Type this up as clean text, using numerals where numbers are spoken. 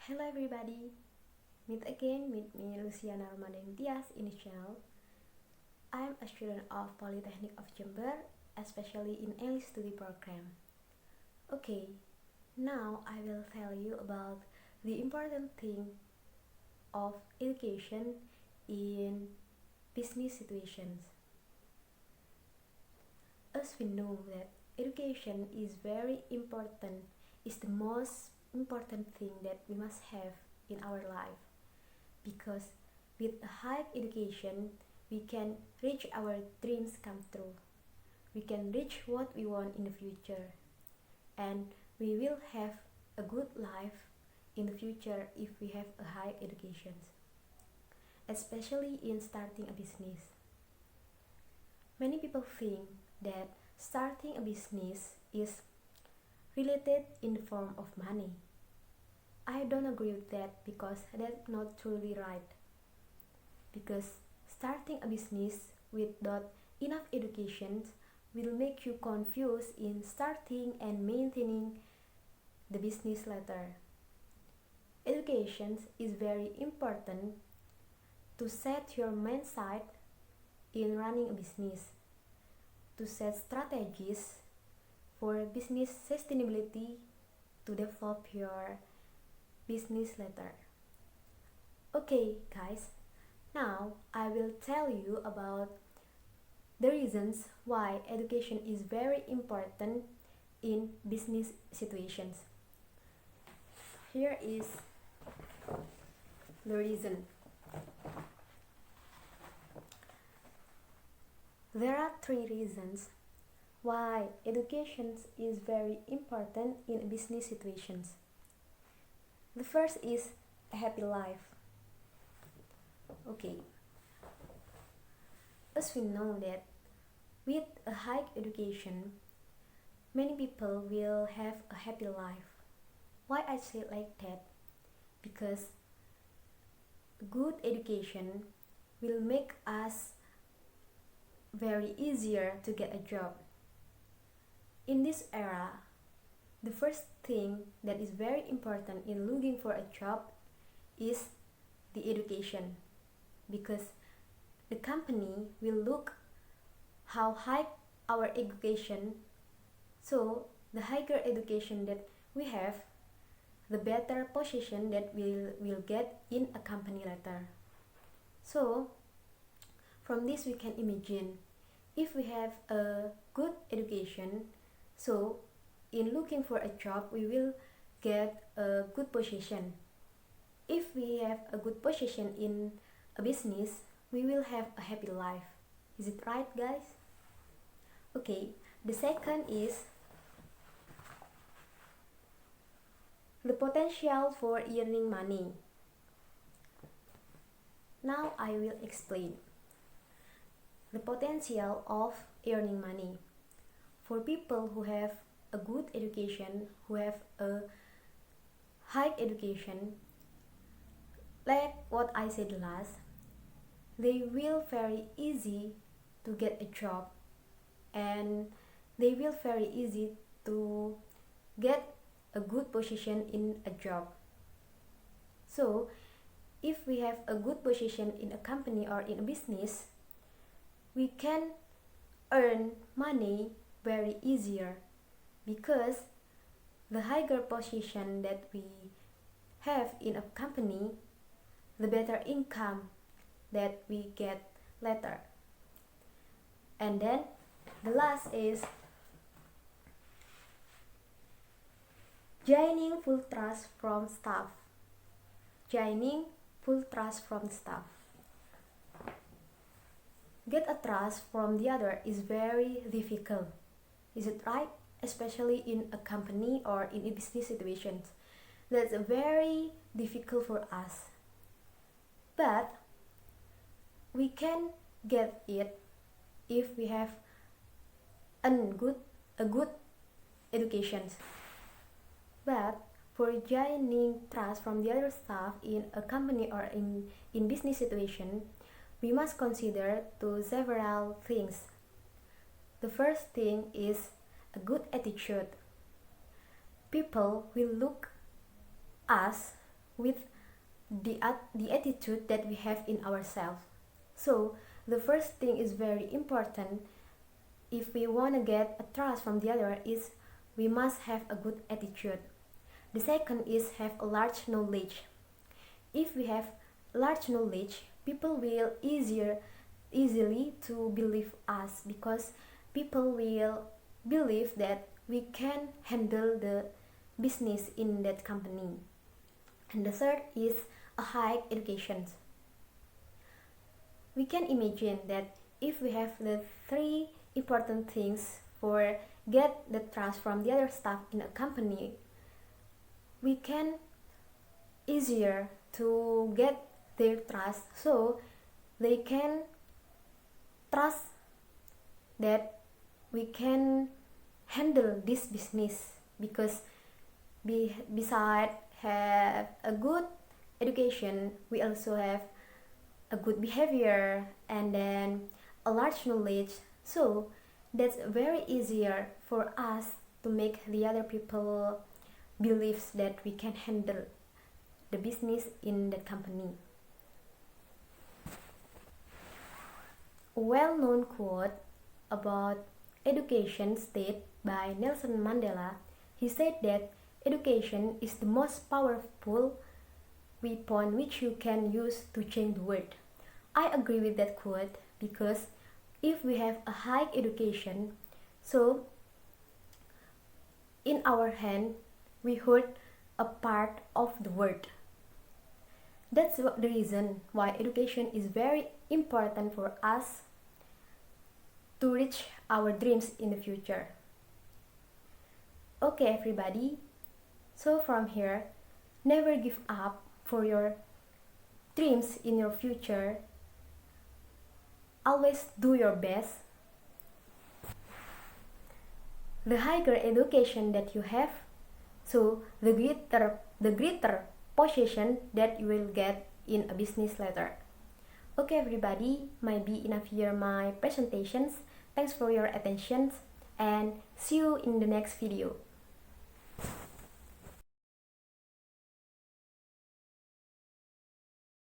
Hello everybody, meet again with me Lusyana Romadhaningtyas in this channel. I am a student of Polytechnic of Jember, especially in English study program. Okay, now I will tell you about the important thing of education in business situations. As we know that education is very important, is the most important thing that we must have in our life, because with a high education we can reach our dreams come true, we can reach what we want in the future, and we will have a good life in the future if we have a high education, especially in starting a business. Many people think that starting a business is related in the form of money. I don't agree with that because that's not truly right. Because starting a business without enough education will make you confused in starting and maintaining the business later. Education is very important to set your mindset in running a business, to set strategies for business sustainability, to develop your business later. Okay guys, now I will tell you about the reasons why education is very important in business situations. Here is the reason. There are 3 reasons why education is very important in business situations. The first is a happy life. Okay, as we know that with a high education, many people will have a happy life. Why I say like that? Because good education will make us very easier to get a job. In this era, the first thing that is very important in looking for a job is the education, because the company will look how high our education, so the higher education that we have, the better position that we will get in a company later. So from this we can imagine, if we have a good education, so in looking for a job we will get a good position. If we have a good position in a business, we will have a happy life. Is it right guys? Okay, the second is the potential for earning money. Now I will explain the potential of earning money. For people who have a good education, who have a high education, like what I said last, they will very easy to get a job, and they will very easy to get a good position in a job. So if we have a good position in a company or in a business, we can earn money very easier, because the higher position that we have in a company, the better income that we get later. And then the last is gaining full trust from staff. Gaining full trust from staff. Get a trust from the other is very difficult. Is it right? Especially in a company or in a business situation. That's very difficult for us. But we can get it if we have a good education. But for gaining trust from the other staff in a company or in business situation, we must consider to several things. The first thing is a good attitude. People will look us with the attitude that we have in ourselves. So the first thing is very important if we want to get a trust from the other is we must have a good attitude. The second is have a large knowledge. If we have large knowledge, people will easily to believe us because people will believe that we can handle the business in that company. And the third is a high education. We can imagine that if we have the three important things for get the trust from the other staff in a company, we can easier to get their trust, so they can trust that we can handle this business because beside have a good education, we also have a good behavior and then a large knowledge, so that's very easier for us to make the other people believes that we can handle the business in the company. A well-known quote about education stated by Nelson Mandela. He said that education is the most powerful weapon which you can use to change the world. I agree with that quote because if we have a high education, so in our hand we hold a part of the world. That's the reason why education is very important for us to reach our dreams in the future. Okay, everybody, so from here, never give up for your dreams in your future. Always do your best. The higher education that you have, so the greater position that you will get in a business later. Okay, everybody, might be enough here my presentations. Thanks for your attention and see you in the next video.